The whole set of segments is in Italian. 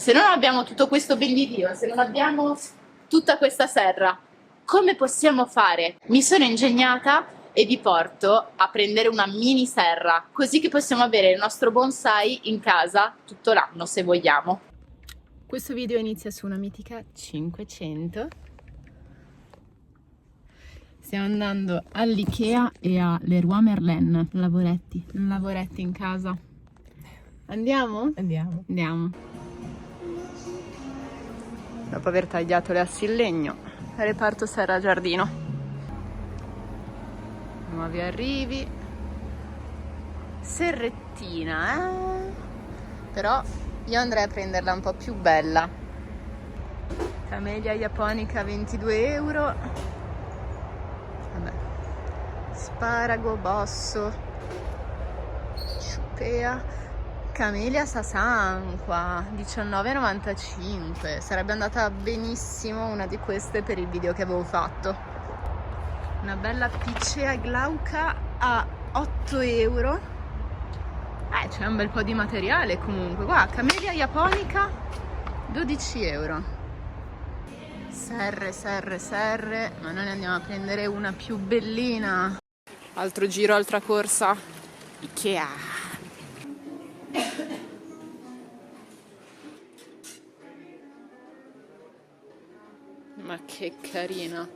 Se non abbiamo tutto questo ben di Dio, se non abbiamo tutta questa serra, come possiamo fare? Mi sono ingegnata e vi porto a prendere una mini serra, così che possiamo avere il nostro bonsai in casa tutto l'anno se vogliamo. Questo video inizia su una mitica 500. Stiamo andando all'Ikea e a Leroy Merlin. Lavoretti in casa. Andiamo? Andiamo. Andiamo. Dopo aver tagliato le assi in legno, reparto serra giardino. Nuovi arrivi. Serrettina, Però io andrei a prenderla un po' più bella. Camellia japonica 22 euro. Vabbè. Sparago, bosso, ciupea. Camellia Sasanqua 19,95. Sarebbe andata benissimo una di queste per il video che avevo fatto. Una bella picea glauca a 8 euro. C'è un bel po' di materiale comunque. Guarda, camellia japonica 12 euro. Serre, ma noi ne andiamo a prendere una più bellina. Altro giro, altra corsa. Ikea. Ma che carina.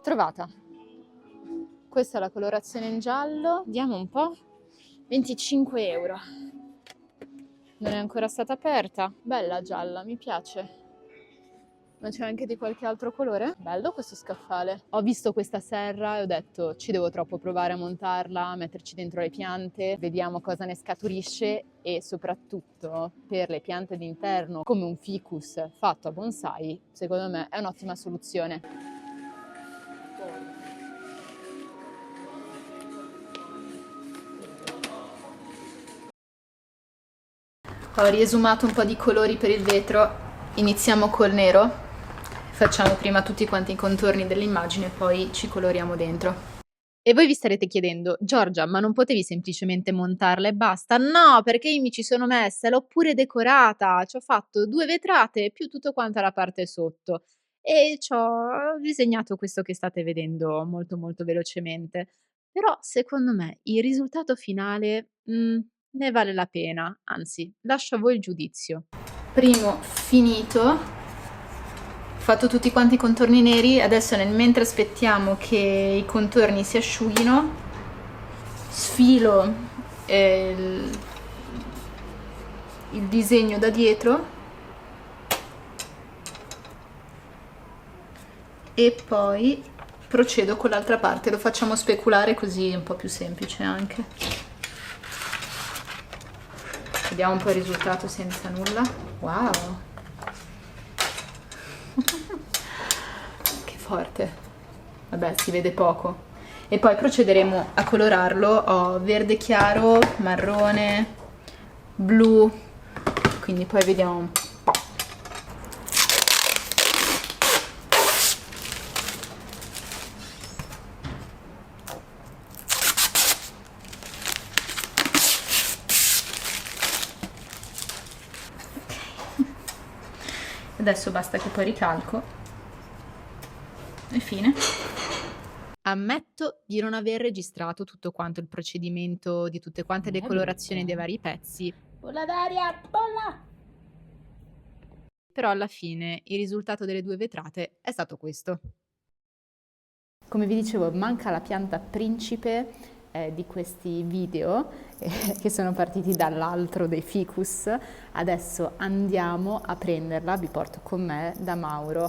Trovata. Questa è la colorazione in giallo. Vediamo un po'. 25 euro. Non è ancora stata aperta. Bella gialla, mi piace. Ma c'è anche di qualche altro colore? Bello questo scaffale. Ho visto questa serra e ho detto ci devo troppo provare a montarla, metterci dentro le piante, vediamo cosa ne scaturisce e soprattutto per le piante d'interno come un ficus fatto a bonsai, secondo me è un'ottima soluzione. Ho riesumato un po' di colori per il vetro, iniziamo col nero. Facciamo prima tutti quanti i contorni dell'immagine e poi ci coloriamo dentro. E voi vi starete chiedendo, Giorgia, ma non potevi semplicemente montarla e basta? No, perché io mi ci sono messa, l'ho pure decorata, ci ho fatto 2 vetrate più tutto quanto la parte sotto e ci ho disegnato questo che state vedendo molto molto velocemente. Però secondo me il risultato finale ne vale la pena, anzi, lascio a voi il giudizio. Primo finito. Fatto tutti quanti i contorni neri, adesso mentre aspettiamo che i contorni si asciughino, sfilo il disegno da dietro e poi procedo con l'altra parte, lo facciamo speculare così è un po' più semplice anche. Vediamo un po' il risultato senza nulla. Wow! Che forte. Vabbè, si vede poco. E poi procederemo a colorarlo. Ho verde chiaro, marrone, blu. Quindi poi vediamo un po'. Adesso basta che poi ricalco e fine. Ammetto di non aver registrato tutto quanto il procedimento di tutte quante le colorazioni dei vari pezzi. Bolla d'aria, bolla! Però alla fine il risultato delle 2 vetrate è stato questo. Come vi dicevo, manca la pianta principe di questi video che sono partiti dall'altro dei ficus. Adesso andiamo a prenderla, vi porto con me da Mauro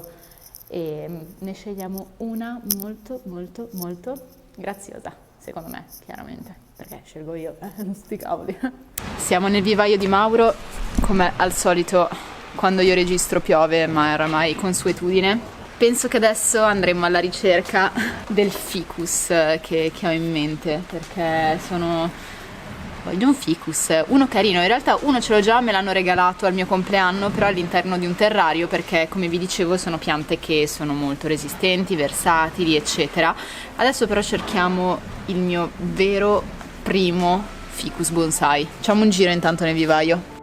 e ne scegliamo una molto molto molto graziosa, secondo me, chiaramente, perché scelgo io, non sti cavoli. Siamo nel vivaio di Mauro, come al solito quando io registro piove, ma è oramai consuetudine. Penso che adesso andremo alla ricerca del ficus che ho in mente, perché voglio un ficus, uno carino. In realtà uno ce l'ho già, me l'hanno regalato al mio compleanno, però all'interno di un terrario, perché come vi dicevo sono piante che sono molto resistenti, versatili, eccetera. Adesso però cerchiamo il mio vero primo ficus bonsai. Facciamo un giro intanto nel vivaio.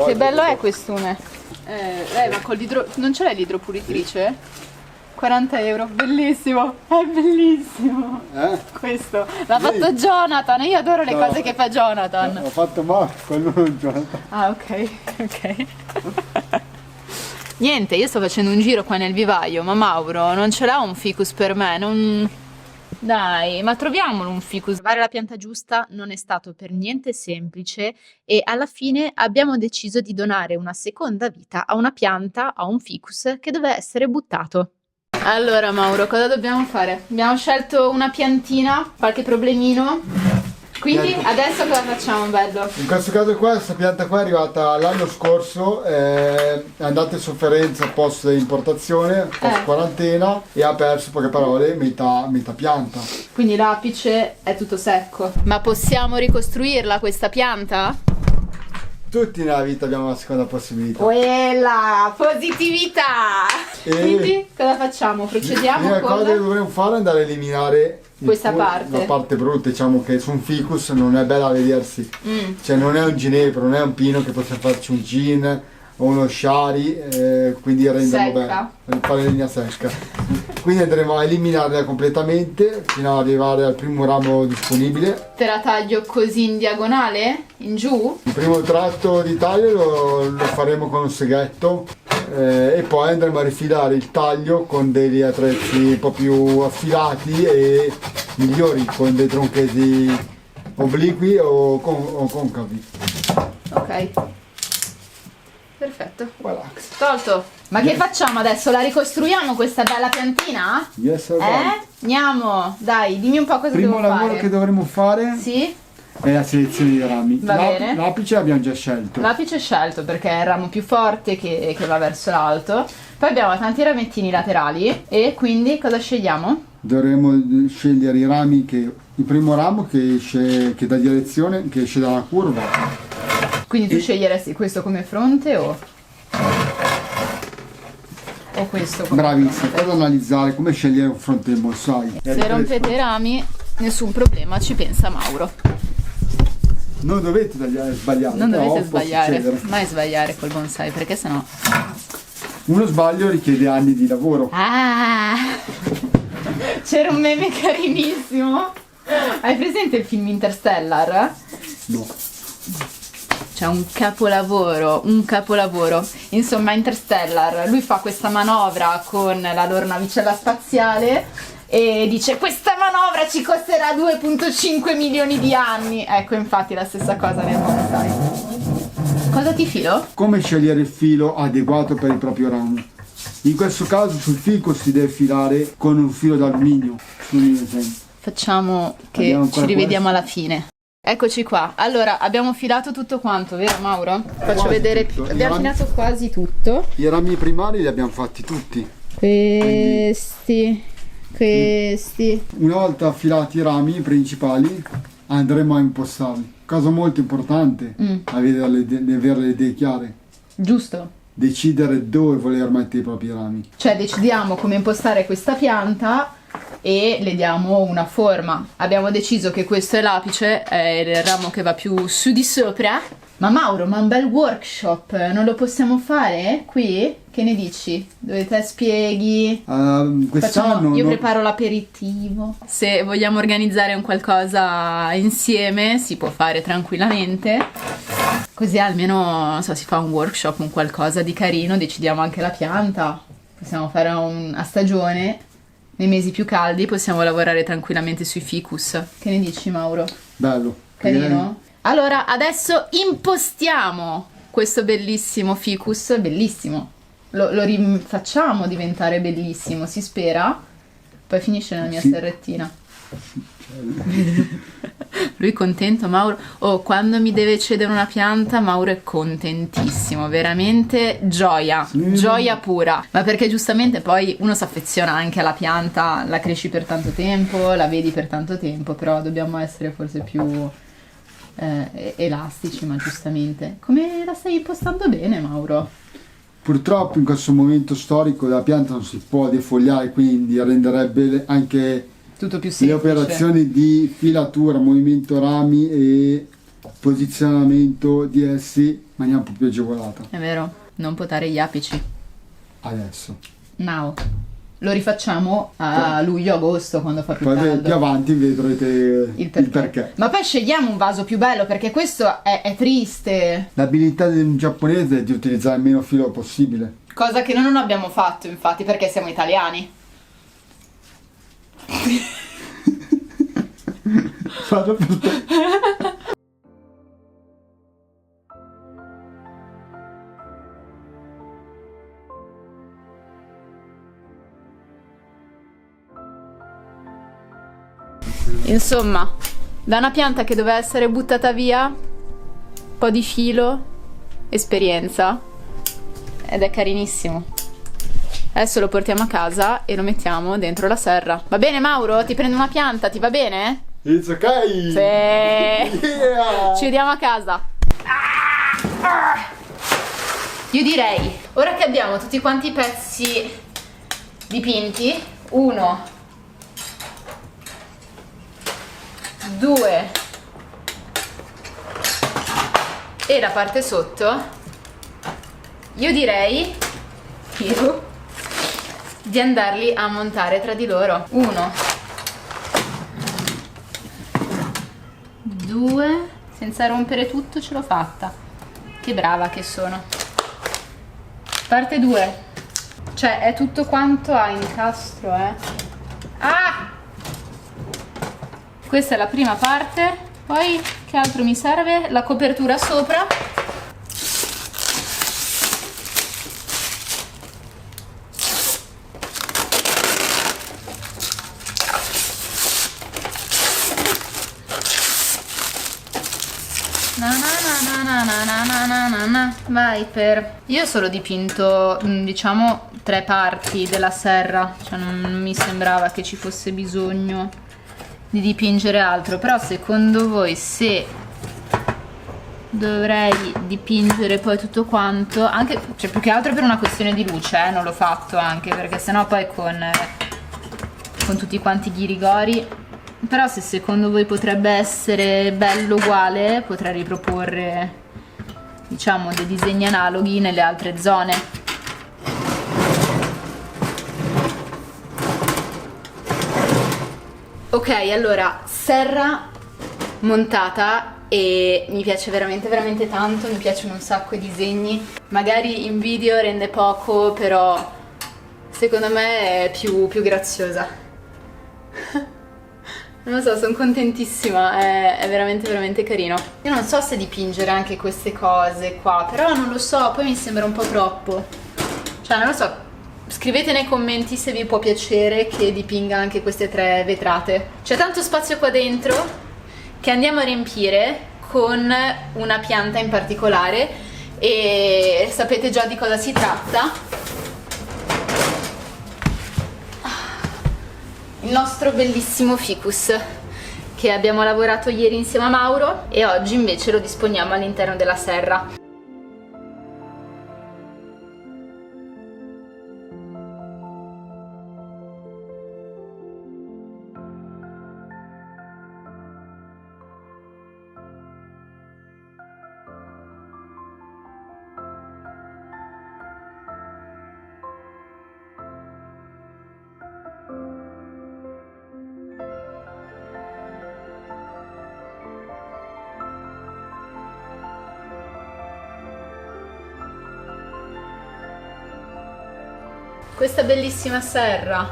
Che bello è quest'une. Ma con non ce l'hai l'idropulitrice? 40 euro, bellissimo, è bellissimo. Questo l'ha fatto Jonathan, io adoro le cose che fa Jonathan. L'ho fatto Marco, non Jonathan. Ah, ok. Niente, io sto facendo un giro qua nel vivaio, ma Mauro non ce l'ha un ficus per me, non... Dai, ma troviamolo un ficus. Trovare la pianta giusta non è stato per niente semplice e alla fine abbiamo deciso di donare una seconda vita a una pianta, a un ficus che doveva essere buttato. Allora Mauro, cosa dobbiamo fare? Abbiamo scelto una piantina, qualche problemino, quindi adesso cosa facciamo, bello? In questo caso qua, questa pianta qua è arrivata l'anno scorso, è andata in sofferenza al posto dell'importazione, post quarantena, e ha perso, in poche parole, metà pianta. Quindi l'apice è tutto secco. Ma possiamo ricostruirla questa pianta? Tutti nella vita abbiamo una seconda possibilità. Quella positività! Quindi cosa facciamo? Procediamo La con... cosa che dovremmo fare è andare a eliminare questa parte. La parte brutta, diciamo che su un ficus non è bella a vedersi. Cioè non è un ginepro, non è un pino che possiamo farci un gin o uno shari, quindi renderlo bello, fare legna secca. Quindi andremo a eliminarla completamente fino ad arrivare al primo ramo disponibile. Te la taglio così in diagonale? In giù? Il primo tratto di taglio lo faremo con un seghetto, e poi andremo a rifilare il taglio con degli attrezzi un po' più affilati e migliori, con dei tronchetti obliqui o concavi. Ok. Perfetto. Voilà. Tolto. Ma che facciamo adesso? La ricostruiamo questa bella piantina? Yes, Andiamo. Dai, dimmi un po' cosa primo devo lavoro fare. che dovremo fare Sì? è la selezione dei rami. Va bene. L'apice l'abbiamo già scelto. L'apice è scelto perché è il ramo più forte che va verso l'alto. Poi abbiamo tanti ramettini laterali e quindi cosa scegliamo? Dovremo scegliere i rami il primo ramo che dà direzione, che esce dalla curva. Quindi tu sceglieresti questo come fronte o questo come Bravissimo, fronte? vado ad analizzare come scegliere un fronte del bonsai. Se rompete i rami, nessun problema, ci pensa Mauro. Non dovete sbagliare. Non però dovete può sbagliare, succedere. mai sbagliare col bonsai perché sennò... Uno sbaglio richiede anni di lavoro. Ah! C'era un meme carinissimo. Hai presente il film Interstellar? No. C'è un capolavoro. Insomma, Interstellar, lui fa questa manovra con la loro navicella spaziale e dice: questa manovra ci costerà 2,5 milioni di anni. Ecco, infatti la stessa cosa nel bonsai. Cosa ti filo? Come scegliere il filo adeguato per il proprio ramo? In questo caso sul ficus si deve filare con un filo d'alluminio. Facciamo che ci rivediamo alla fine. Eccoci qua. Allora, abbiamo filato tutto quanto, vero Mauro? Faccio Quasi vedere. tutto. Abbiamo filato quasi tutto. I rami primari li abbiamo fatti tutti. Questi. Una volta affilati i rami principali andremo a impostarli. Cosa molto importante, avere le idee chiare. Giusto. Decidere dove voler mettere i propri rami. Cioè decidiamo come impostare questa pianta e le diamo una forma. Abbiamo deciso che questo è l'apice, è il ramo che va più su di sopra. Ma Mauro, ma un bel workshop, non lo possiamo fare qui? Che ne dici? Dove te spieghi? Quest'anno Io preparo l'aperitivo. Se vogliamo organizzare un qualcosa insieme si può fare tranquillamente. Così almeno, non so, si fa un workshop, un qualcosa di carino, decidiamo anche la pianta. Possiamo fare a stagione. Nei mesi più caldi possiamo lavorare tranquillamente sui ficus. Che ne dici, Mauro? Bello. Carino? Allora, adesso impostiamo questo bellissimo ficus, bellissimo. Lo rifacciamo diventare bellissimo, si spera. Poi finisce nella mia serrettina. Lui contento, Mauro. Oh, quando mi deve cedere una pianta, Mauro è contentissimo, veramente gioia, gioia pura. Ma perché giustamente poi uno si affeziona anche alla pianta, la cresci per tanto tempo, la vedi per tanto tempo, però dobbiamo essere forse più elastici, ma giustamente. Come la stai impostando bene, Mauro? Purtroppo in questo momento storico la pianta non si può defogliare, quindi renderebbe anche Tutto più semplice. le operazioni di filatura, movimento rami e posizionamento di essi in maniera un po' più agevolata. È vero, non potare gli apici. Adesso. Now. Lo rifacciamo a luglio-agosto quando fa più Poi caldo. più avanti vedrete il perché. Ma poi scegliamo un vaso più bello perché questo è triste. L'abilità di un giapponese è di utilizzare il meno filo possibile. Cosa che noi non abbiamo fatto, infatti, perché siamo italiani. Vado per te. Insomma, da una pianta che doveva essere buttata via, un po' di filo, esperienza, ed è carinissimo. Adesso lo portiamo a casa e lo mettiamo dentro la serra. Va bene, Mauro? Ti prendo una pianta, ti va bene? It's okay! Sì! Yeah! Ci vediamo a casa. Io direi, ora che abbiamo tutti quanti i pezzi dipinti, 1, 2 e la parte sotto, io direi di andarli a montare tra di loro. 1, 2, senza rompere tutto ce l'ho fatta. Che brava che sono. Parte 2. Cioè è tutto quanto a incastro, Ah! Questa è la prima parte. Poi che altro mi serve? La copertura sopra. Viper. Io ho solo dipinto, diciamo, 3 parti della serra, cioè non mi sembrava che ci fosse bisogno di dipingere altro, però secondo voi se dovrei dipingere poi tutto quanto, anche, cioè più che altro per una questione di luce, non l'ho fatto anche, perché sennò poi con tutti quanti i ghirigori. Però se secondo voi potrebbe essere bello uguale, potrei riproporre, diciamo, dei disegni analoghi nelle altre zone. Ok, allora, serra montata e mi piace veramente veramente tanto, mi piacciono un sacco i disegni. Magari in video rende poco, però secondo me è più graziosa. Non lo so, sono contentissima, è veramente veramente carino. Io non so se dipingere anche queste cose qua, però non lo so, poi mi sembra un po' troppo. Cioè, non lo so, scrivete nei commenti se vi può piacere che dipinga anche queste 3 vetrate. C'è tanto spazio qua dentro che andiamo a riempire con una pianta in particolare e sapete già di cosa si tratta. Il nostro bellissimo ficus che abbiamo lavorato ieri insieme a Mauro e oggi invece lo disponiamo all'interno della serra. Questa bellissima serra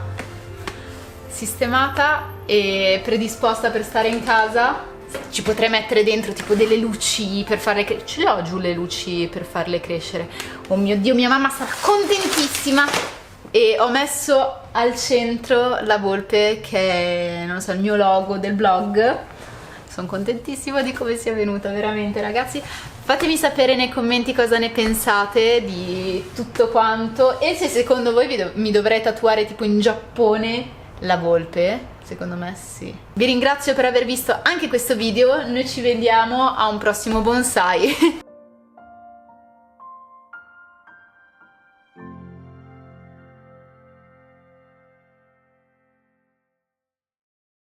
sistemata e predisposta per stare in casa. Ci potrei mettere dentro tipo delle luci per farle crescere. Ce le ho giù le luci per farle crescere. Oh mio Dio, mia mamma sarà contentissima. e ho messo al centro la volpe che è, non lo so, il mio logo del blog. Sono contentissima di come sia venuta, veramente ragazzi. Fatemi sapere nei commenti cosa ne pensate di tutto quanto e se secondo voi mi dovrei tatuare tipo in Giappone la volpe. Secondo me sì. Vi ringrazio per aver visto anche questo video, noi ci vediamo a un prossimo bonsai.